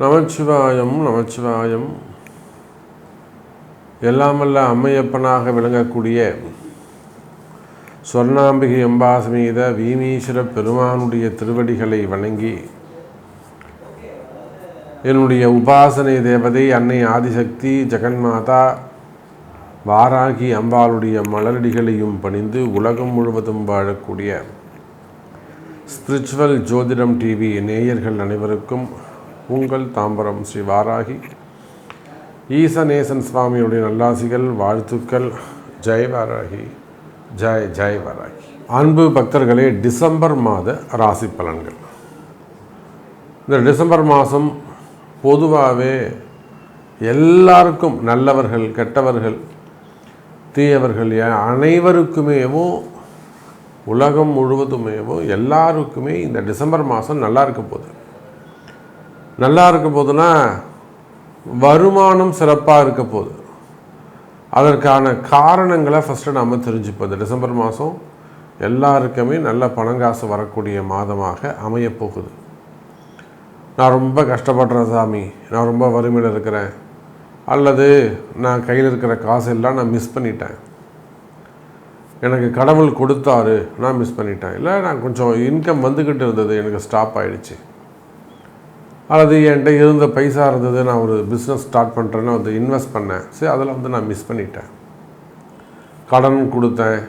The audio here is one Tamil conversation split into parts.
நமச்சிவாயம் நமச்சிவாயம். எல்லாமல்ல அம்மையப்பனாக விளங்கக்கூடிய சொர்ணாம்பிகை அம்பாசமேத வீமீஸ்வர பெருமானுடைய திருவடிகளை வணங்கி என்னுடைய உபாசனை தேவதை அன்னை ஆதிசக்தி ஜெகன்மாதா வாராகி அம்பாளுடைய மலரடிகளையும் பணிந்து உலகம் முழுவதும் வாழக்கூடிய ஸ்பிரிச்சுவல் ஜோதிடம் டிவி நேயர்கள் அனைவருக்கும் உங்கள் தாம்பரம் ஸ்ரீ வாராகி ஈசநேசன் சுவாமியுடைய நல்லாசிகள் வாழ்த்துக்கள். ஜெய் வாராகி, ஜெய் ஜெய் வாராகி. அன்பு பக்தர்களே, டிசம்பர் மாத ராசி பலன்கள். இந்த டிசம்பர் மாதம் பொதுவாகவே எல்லாருக்கும், நல்லவர்கள் கெட்டவர்கள் தீயவர்கள் அனைவருக்குமேவும் உலகம் முழுவதுமேவும் எல்லாருக்குமே இந்த டிசம்பர் மாதம் நல்லா இருக்க போகுது. நல்லா இருக்க போதுன்னா வருமானம் சிறப்பாக இருக்க போகுது. அதற்கான காரணங்களை ஃபஸ்ட்டு நாம் தெரிஞ்சுப்போம். டிசம்பர் மாதம் எல்லாருக்குமே நல்ல பணங்காசு வரக்கூடிய மாதமாக அமையப்போகுது. நான் ரொம்ப கஷ்டப்படுறேன் சாமி, நான் ரொம்ப வறுமையில் இருக்கிறேன், அல்லது நான் கையில் இருக்கிற காசு எல்லாம் நான் மிஸ் பண்ணிட்டேன், எனக்கு கடவுள் கொடுத்தாரு நான் மிஸ் பண்ணிட்டேன், இல்லை நான் கொஞ்சம் இன்கம் வந்துக்கிட்டு இருந்தது எனக்கு ஸ்டாப் ஆகிடுச்சு, அல்லது என்கிட்ட இருந்த பைசா இருந்தது நான் ஒரு பிஸ்னஸ் ஸ்டார்ட் பண்ணுறேன்னு வந்து இன்வெஸ்ட் பண்ணேன், சரி அதில் வந்து நான் மிஸ் பண்ணிட்டேன், கடன் கொடுத்தேன்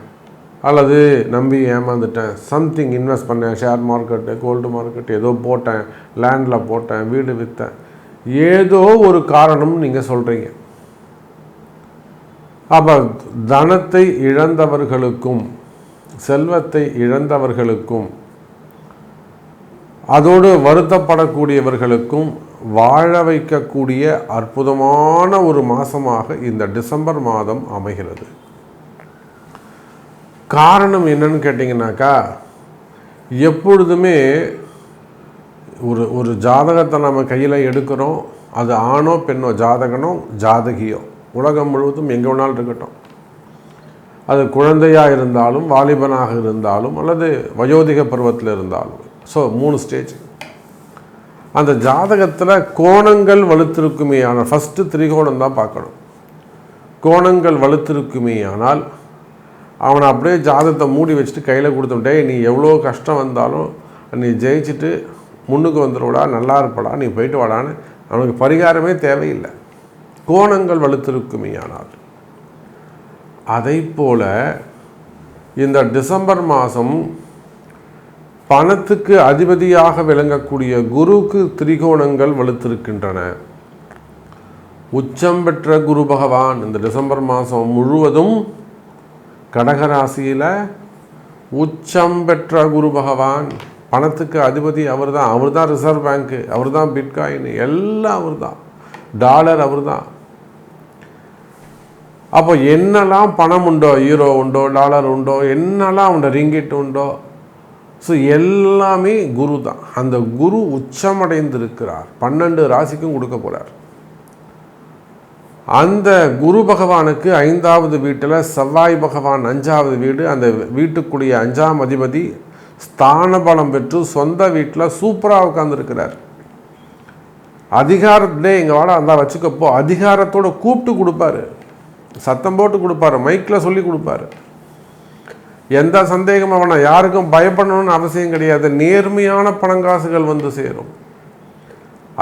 அல்லது நம்பி ஏமாந்துட்டேன், சம்திங் இன்வெஸ்ட் பண்ணேன், ஷேர் மார்க்கெட்டு கோல்டு மார்க்கெட் ஏதோ போட்டேன், லேண்டில் போட்டேன், வீடு விற்றேன், ஏதோ ஒரு காரணம் நீங்கள் சொல்கிறீங்க. அப்போ தனத்தை இழந்தவர்களுக்கும் செல்வத்தை இழந்தவர்களுக்கும் அதோடு வருத்தப்படக்கூடியவர்களுக்கும் வாழ வைக்கக்கூடிய அற்புதமான ஒரு மாதமாக இந்த டிசம்பர் மாதம் அமைகிறது. காரணம் என்னன்னு கேட்டிங்கனாக்கா, எப்பொழுதுமே ஒரு ஜாதகத்தை நம்ம கையில் எடுக்கிறோம், அது ஆணோ பெண்ணோ, ஜாதகனோ ஜாதகியோ, உலகம் முழுவதும் எங்கே வேணாலும் இருக்கட்டும், அது குழந்தையாக இருந்தாலும் வாலிபனாக இருந்தாலும் அல்லது வயோதிக பருவத்தில் இருந்தாலும், ஸோ 3 ஸ்டேஜ். அந்த ஜாதகத்தில் கோணங்கள் வலுத்திருக்குமே ஆனால் ஃபஸ்ட்டு திரிகோணம் தான் பார்க்கணும். கோணங்கள் வலுத்திருக்குமே ஆனால் அவனை அப்படியே ஜாதகத்தை மூடி வச்சுட்டு கையில் கொடுத்துட்டே, நீ எவ்வளோ கஷ்டம் வந்தாலும் நீ ஜெயிச்சுட்டு முன்னுக்கு வந்துடுவடா, நல்லா இருப்படா, நீ போயிட்டு வாடான்னு அவனுக்கு பரிகாரமே தேவையில்லை. கோணங்கள் வலுத்திருக்குமே ஆனால். அதை போல இந்த டிசம்பர் மாதம் பணத்துக்கு அதிபதியாக விளங்கக்கூடிய குருவுக்கு திரிகோணங்கள் வலுத்திருக்கின்றன. உச்சம் பெற்ற குரு பகவான் இந்த டிசம்பர் மாதம் முழுவதும் கடகராசியில் உச்சம் பெற்ற குரு பகவான், பணத்துக்கு அதிபதி அவர் தான் ரிசர்வ் பேங்க்கு, அவர் தான் பிட்காயின், எல்லாம் அவர் தான், டாலர் அவர் தான். அப்போ என்னெல்லாம் பணம் உண்டோ, யூரோ உண்டோ, டாலர் உண்டோ, என்னெல்லாம் உண்டோ, ரிங்கிட் உண்டோ, ஸோ எல்லாமே குரு தான். அந்த குரு உச்சமடைந்திருக்கிறார், 12 ராசிக்கும் கொடுக்க போகிறார். அந்த குரு பகவானுக்கு 5வது வீட்டில் செவ்வாய் பகவான் 5வது வீடு, அந்த வீட்டுக்குரிய 5ஆம் அதிபதி ஸ்தான பலம் பெற்று சொந்த வீட்டில் சூப்பராக உட்கார்ந்துருக்கிறார். அதிகாரத்திலே எங்கள் வாட அந்த வச்சுக்கப்போ அதிகாரத்தோடு கூப்பிட்டு கொடுப்பாரு, சத்தம் போட்டு கொடுப்பாரு, மைக்கில் சொல்லி கொடுப்பாரு. எந்த சந்தேகமும் வேணாம், யாருக்கும் பயப்படணும்னு அவசியம் கிடையாது. நேர்மையான பணங்காசுகள் வந்து சேரும்.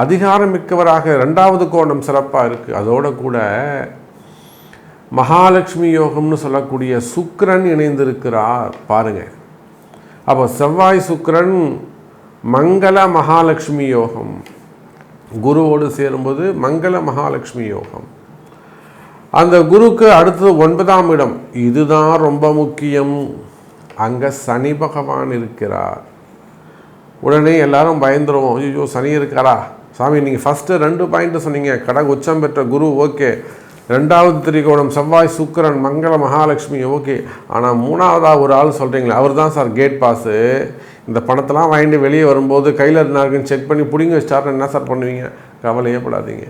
அதிகாரம் மிக்கவராக 2வது கோணம் சிறப்பாக இருக்குது. அதோட கூட மகாலட்சுமி யோகம்னு சொல்லக்கூடிய சுக்கிரன் இணைந்திருக்கிறார் பாருங்கள். அப்போ செவ்வாய் சுக்கிரன் மங்கள மகாலட்சுமி யோகம், குருவோடு சேரும்போது மங்கள மகாலட்சுமி யோகம். அந்த குருக்கு அடுத்தது 9ஆம் இடம், இதுதான் ரொம்ப முக்கியம். அங்கே சனி பகவான் இருக்கிறார். உடனே எல்லாரும் பயந்துருவோம், ஐயோ சனி இருக்காரா சாமி, நீங்கள் ஃபஸ்ட்டு 2 பாயிண்ட்டு சொன்னீங்க, கடக உச்சம் பெற்ற குரு ஓகே, 2வது திரிகோணம் செவ்வாய் சுக்கிரன் மங்கள மகாலட்சுமி ஓகே, ஆனால் 3வதாக ஒரு ஆள் சொல்கிறீங்களே அவர் தான் சார் கேட் பாஸு, இந்த பணத்தெல்லாம் வாங்கிட்டு வெளியே வரும்போது கையில் இருந்தாருக்குன்னு செக் பண்ணி பிடிங்க வச்சிட்டாருன்னு என்ன சார் பண்ணுவீங்க? கவலையே படாதீங்க,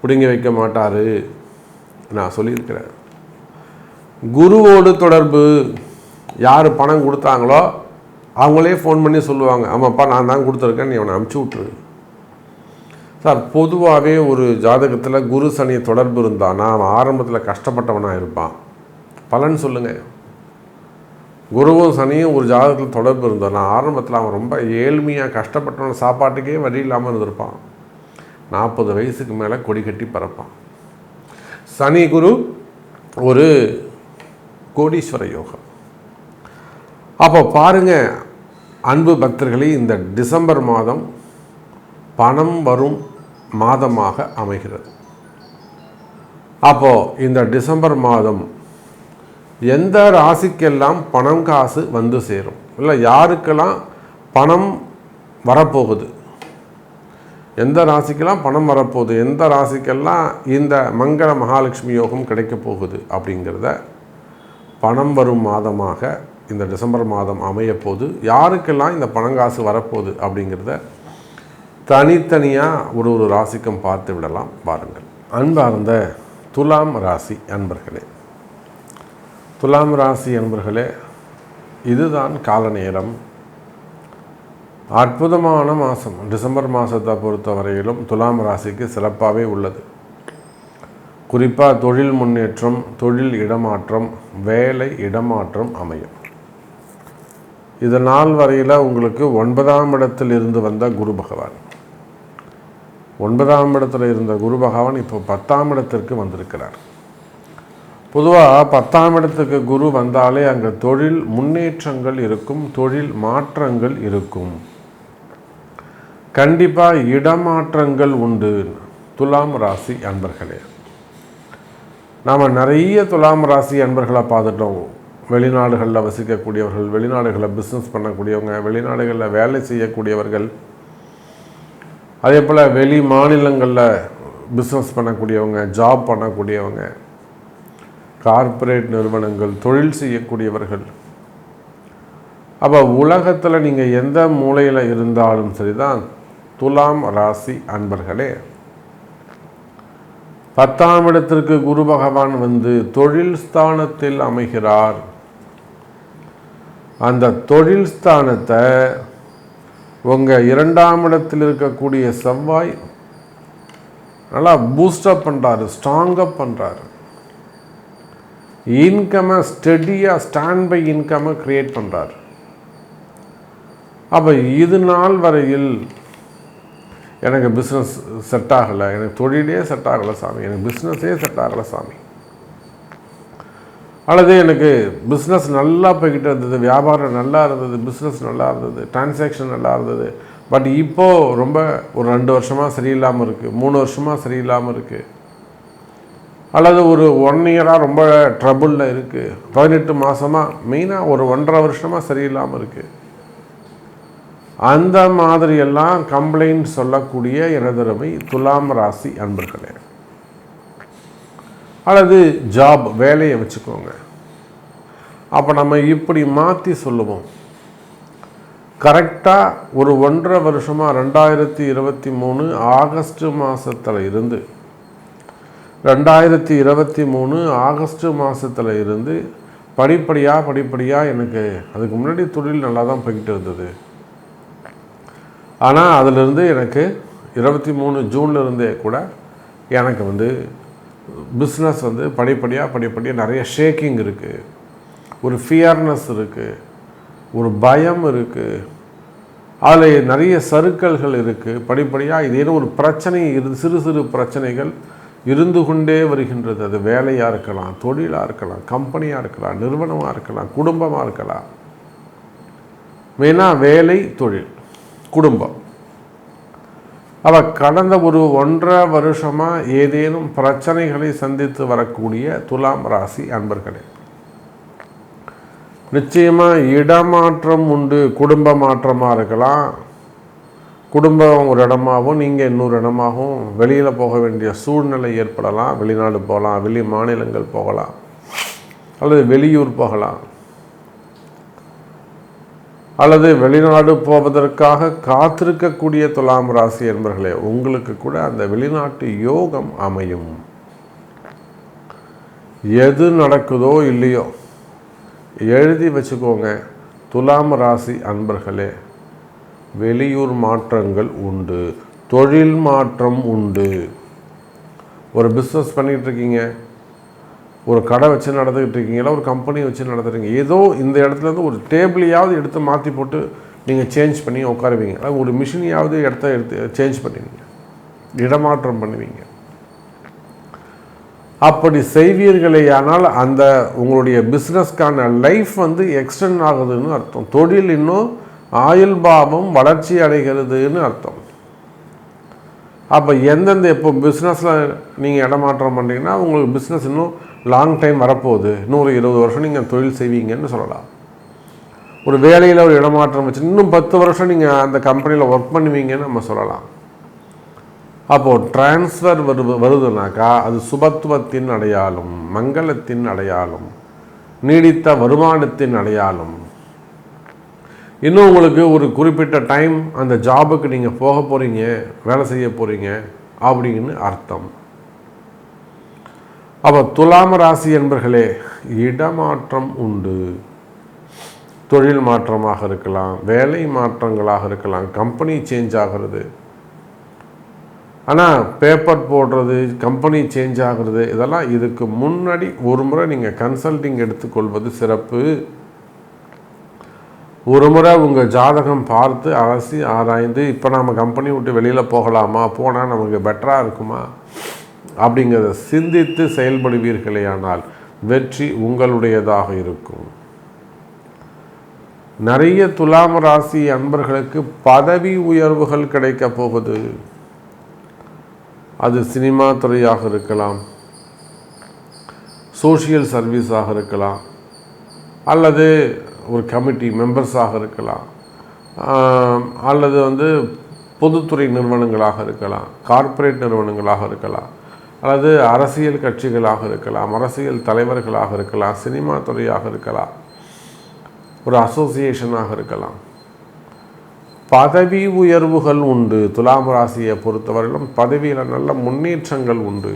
பிடிங்க வைக்க மாட்டார். நான் சொல்லியிருக்கிறேன். குருவோடு தொடர்பு யார் பணம் கொடுத்தாங்களோ அவங்களே ஃபோன் பண்ணி சொல்லுவாங்க, ஆமாப்பா நான் தான் கொடுத்துருக்கேன், நீ அவனை அனுப்பிச்சி விட்ரு. சார், பொதுவாகவே ஒரு ஜாதகத்தில் குரு சனி தொடர்பு இருந்தான்னா அவன் ஆரம்பத்தில் கஷ்டப்பட்டவனாக இருப்பான். பலன் சொல்லுங்கள். குருவும் சனியும் ஒரு ஜாதகத்தில் தொடர்பு இருந்தான்னா ஆரம்பத்தில் அவன் ரொம்ப ஏழ்மையாக கஷ்டப்பட்டவன், சாப்பாட்டுக்கே வழி இல்லாமல் இருந்திருப்பான். 40 வயசுக்கு மேலே கொடி கட்டி பறப்பான். சனி குரு ஒரு கோடீஸ்வர யோகம். அப்போ பாருங்கள் அன்பு பக்தர்களே, இந்த டிசம்பர் மாதம் பணம் வரும் மாதமாக அமைகிறது. அப்போது இந்த டிசம்பர் மாதம் எந்த ராசிக்கெல்லாம் பணம் காசு வந்து சேரும், இல்லை யாருக்கெல்லாம் பணம் வரப்போகுது, எந்த ராசிக்கெல்லாம் பணம் வரப்போகுது, எந்த ராசிக்கெல்லாம் இந்த மங்கள மகாலட்சுமி யோகம் கிடைக்க போகுது அப்படிங்கிறத, பணம் வரும் மாதமாக இந்த டிசம்பர் மாதம் அமையப்போகுது, யாருக்கெல்லாம் இந்த பணங்காசு வரப்போகுது அப்படிங்கிறத தனித்தனியாக ஒரு ராசிக்கும் பார்த்து விடலாம். பாருங்கள். அன்பார்ந்த துலாம் ராசி அன்பர்களே, துலாம் ராசி அன்பர்களே, இதுதான் கால நேரம். அற்புதமான மாதம். டிசம்பர் மாதத்தை பொறுத்த வரையிலும் துலாம் ராசிக்கு சிறப்பாகவே உள்ளது. குறிப்பாக தொழில் முன்னேற்றம், தொழில் இடமாற்றம், வேலை இடமாற்றம் அமையும். இது நாள் வரையில் உங்களுக்கு 9ஆம் இடத்தில் இருந்து வந்த குரு பகவான், 9ஆம் இடத்துல இருந்த குரு பகவான் இப்போ 10ஆம் இடத்திற்கு வந்திருக்கிறார். பொதுவாக 10ஆம் இடத்துக்கு குரு வந்தாலே அங்கே தொழில் முன்னேற்றங்கள் இருக்கும், தொழில் மாற்றங்கள் இருக்கும், கண்டிப்பாக இடமாற்றங்கள் உண்டு. துலாம் ராசி அன்பர்களே, நாம் நிறைய துலாம் ராசி அன்பர்களை பார்த்துட்டோம். வெளிநாடுகளில் வசிக்கக்கூடியவர்கள், வெளிநாடுகளில் பிஸ்னஸ் பண்ணக்கூடியவங்க, வெளிநாடுகளில் வேலை செய்யக்கூடியவர்கள், அதே போல் வெளி மாநிலங்களில் பிஸ்னஸ் பண்ணக்கூடியவங்க, ஜாப் பண்ணக்கூடியவங்க, கார்ப்பரேட் நிறுவனங்கள், தொழில் செய்யக்கூடியவர்கள். அப்போ உலகத்தில் நீங்கள் எந்த மூலையில் இருந்தாலும் சரிதான், துலாம் ராசி அன்பர்களே, 10ஆம் இடத்திற்கு குரு பகவான் வந்து தொழில் ஸ்தானத்தில் அமைகிறார். அந்த தொழில் ஸ்தானத்தை உங்கள் 2ஆம் இடத்தில் இருக்கக்கூடிய செவ்வாய் நல்லா பூஸ்டப் பண்ணுறாரு, ஸ்ட்ராங்கப் பண்ணுறாரு. இன்கம்மை ஸ்டெடியாக ஸ்டாண்ட் பை இன்கம்மை க்ரியேட் பண்ணுறாரு. அப்போ இது நாள் வரையில் எனக்கு பிஸ்னஸ் செட் ஆகலை, எனக்கு தொழிலே செட் ஆகலை சாமி, எனக்கு பிஸ்னஸே செட் ஆகலை சாமி, அல்லது எனக்கு பிஸ்னஸ் நல்லா போய்கிட்டு இருந்தது, வியாபாரம் நல்லா இருந்தது, பிஸ்னஸ் நல்லா இருந்தது, டிரான்சாக்ஷன் நல்லா இருந்தது, பட் இப்போது ரொம்ப ஒரு 2 வருஷமாக சரியில்லாமல் இருக்குது, 3 வருஷமாக சரியில்லாமல் இருக்குது, அல்லது ஒரு 1 இயராக ரொம்ப ட்ரபுளில் இருக்குது, 18 மாதமாக, மெயினாக ஒரு 1.5 வருஷமாக சரியில்லாமல் இருக்குது. அந்த மாதிரியெல்லாம் கம்ப்ளைண்ட் சொல்லக்கூடிய எனதருமை துலாம் ராசி அன்பர்களே, அல்லது ஜாப் வேலையை வச்சுக்கோங்க. அப்போ நம்ம இப்படி மாற்றி சொல்லுவோம். கரெக்டாக ஒரு 1.5 வருஷமாக 2023 ஆகஸ்ட் மாதத்தில் இருந்து 2023 ஆகஸ்ட் மாதத்தில் இருந்து படிப்படியாக எனக்கு அதுக்கு முன்னாடி தொழில் நல்லா தான் போய்கிட்டு இருந்தது. ஆனால் அதிலிருந்து எனக்கு 23 ஜூனில் இருந்தே கூட எனக்கு வந்து பிஸ்னஸ் வந்து படிப்படியாக நிறைய ஷேக்கிங் இருக்குது, ஒரு ஃபியர்னஸ் இருக்குது, ஒரு பயம் இருக்குது, அதில் நிறைய சறுக்கல்கள் இருக்குது. படிப்படியாக இது ஏதோ ஒரு பிரச்சனை சிறு பிரச்சனைகள் இருந்து கொண்டே வருகின்றது. அது வேலையாக இருக்கலாம், தொழிலாக இருக்கலாம், கம்பெனியாக இருக்கலாம், நிறுவனமாக இருக்கலாம், குடும்பமாக இருக்கலாம். மெயினாக வேலை, தொழில், குடும்பம். அவள் கடந்த ஒரு 1.5 வருஷமாக ஏதேனும் பிரச்சனைகளை சந்தித்து வரக்கூடிய துலாம் ராசி அன்பர்களே, நிச்சயமாக இடமாற்றம் உண்டு. குடும்ப மாற்றமாக இருக்கலாம், குடும்பம் ஒரு இடமாகவும் நீங்கள் இன்னொரு இடமாகவும் வெளியில் போக வேண்டிய சூழ்நிலை ஏற்படலாம். வெளிநாடு போகலாம், வெளி மாநிலங்கள் போகலாம், அல்லது வெளியூர் போகலாம், அல்லது வெளிநாடு போவதற்காக காத்திருக்கக்கூடிய துலாம் ராசி என்பர்களே, உங்களுக்கு கூட அந்த வெளிநாட்டு யோகம் அமையும். எது நடக்குதோ இல்லையோ, எழுதி வச்சுக்கோங்க. துலாம் ராசி அன்பர்களே, வெளியூர் மாற்றங்கள் உண்டு, தொழில் மாற்றம் உண்டு. ஒரு பிஸ்னஸ் பண்ணிகிட்ருக்கீங்க, ஒரு கடை வச்சு நடந்துக்கிட்டு இருக்கீங்களா, ஒரு கம்பெனி வச்சு நடத்துகிறீங்க, ஏதோ இந்த இடத்துலேருந்து ஒரு டேபிளையாவது எடுத்து மாற்றி போட்டு நீங்கள் சேஞ்ச் பண்ணி உட்காருவீங்க. அதாவது ஒரு மிஷினையாவது எடுத்து சேஞ்ச் பண்ணுவீங்க, இடமாற்றம் பண்ணுவீங்க. அப்படி செய்வீர்களேயானால் அந்த உங்களுடைய பிஸ்னஸ்க்கான லைஃப் எக்ஸ்டெண்ட் ஆகுதுன்னு அர்த்தம். தொழில் இன்னும் ஆயுள் பாவம் வளர்ச்சி அடைகிறதுன்னு அர்த்தம். அப்போ எந்தெந்த இப்போ பிஸ்னஸில் நீங்கள் இடமாற்றம் பண்ணுறீங்கன்னா உங்களுக்கு பிஸ்னஸ் இன்னும் லாங் டைம் வரப்போகுது, இன்னும் ஒரு 20 வருஷம் நீங்கள் தொழில் செய்வீங்கன்னு சொல்லலாம். ஒரு வேலையில் ஒரு இடமாற்றம் வச்சு இன்னும் 10 வருஷம் நீங்கள் அந்த கம்பெனியில் ஒர்க் பண்ணுவீங்கன்னு நம்ம சொல்லலாம். அப்போது டிரான்ஸ்ஃபர் வருதுனாக்கா அது சுபத்துவத்தின் அடையாளம், மங்களத்தின் அடையாளம், நீடித்த வருமானத்தின் அடையாளம். இன்னும் உங்களுக்கு ஒரு குறிப்பிட்ட டைம் அந்த ஜாபுக்கு நீங்கள் போக போகிறீங்க, வேலை செய்ய போகிறீங்க அப்படின்னு அர்த்தம். அப்போ துலாம் ராசி என்பர்களே, இடமாற்றம் உண்டு. தொழில் மாற்றமாக இருக்கலாம், வேலை மாற்றங்களாக இருக்கலாம், கம்பெனி சேஞ்ச் ஆகிறது. ஆனால் பேப்பர் போடுறது, கம்பெனி சேஞ்ச் ஆகிறது, இதெல்லாம் இதுக்கு முன்னாடி ஒரு முறை நீங்கள் கன்சல்டிங் எடுத்துக்கொள்வது சிறப்பு. ஒரு முறை உங்கள் ஜாதகம் பார்த்து அலசி ஆராய்ந்து இப்போ நாம் கம்பெனி விட்டு வெளியில் போகலாமா, போனால் நமக்கு பெட்டராக இருக்குமா அப்படிங்கிறத சிந்தித்து செயல்படுவீர்களேயானால் வெற்றி உங்களுடையதாக இருக்கும். நிறைய துலாம் ராசி அன்பர்களுக்கு பதவி உயர்வுகள் கிடைக்க போகுது. அது சினிமா துறையாக இருக்கலாம், சோஷியல் சர்வீஸாக இருக்கலாம், அல்லது ஒரு கமிட்டி மெம்பர்ஸாக இருக்கலாம், அல்லது பொதுத்துறை நிறுவனங்களாக இருக்கலாம், கார்ப்பரேட் நிறுவனங்களாக இருக்கலாம், அல்லது அரசியல் கட்சிகளாக இருக்கலாம், அரசியல் தலைவர்களாக இருக்கலாம், சினிமா துறையாக இருக்கலாம், ஒரு அசோசியேஷனாக இருக்கலாம். பதவி உயர்வுகள் உண்டு. துலாம் ராசியை பொறுத்தவரையிலும் பதவியில் நல்ல முன்னேற்றங்கள் உண்டு.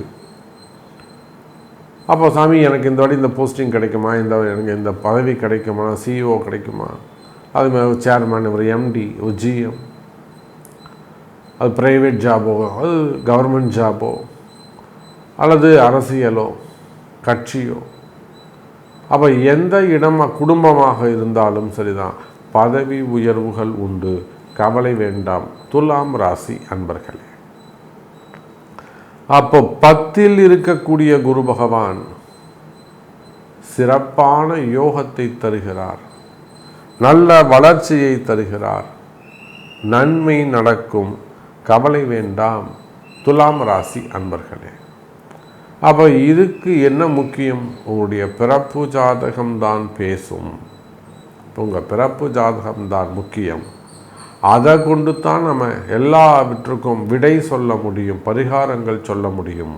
அப்போ சாமி எனக்கு இந்த வாட்டி இந்த போஸ்டிங் கிடைக்குமா, எனக்கு இந்த பதவி கிடைக்குமா, சிஇஓ கிடைக்குமா, அதுமாதிரி சேர்மேன், ஒரு எம்டி, ஒரு ஜிஎம், அது ப்ரைவேட் ஜாபோ, அது கவர்மெண்ட் ஜாபோ, அல்லது அரசியலோ கட்சியோ, அப்போ எந்த இடம் குடும்பமாக இருந்தாலும் சரிதான், பதவி உயர்வுகள் உண்டு. கவலை வேண்டாம் துலாம் ராசி அன்பர்களே. அப்போ 10ல் இருக்கக்கூடிய குரு பகவான் சிறப்பான யோகத்தை தருகிறார், நல்ல வளர்ச்சியை தருகிறார், நன்மை நடக்கும். கவலை வேண்டாம் துலாம் ராசி அன்பர்களே. அப்போ இதுக்கு என்ன முக்கியம்? உங்களுடைய பிறப்பு ஜாதகம்தான் பேசும். உங்கள் பிறப்பு ஜாதகம்தான் முக்கியம். அதை கொண்டு தான் நம்ம எல்லாவற்றுக்கும் விடை சொல்ல முடியும், பரிகாரங்கள் சொல்ல முடியும்.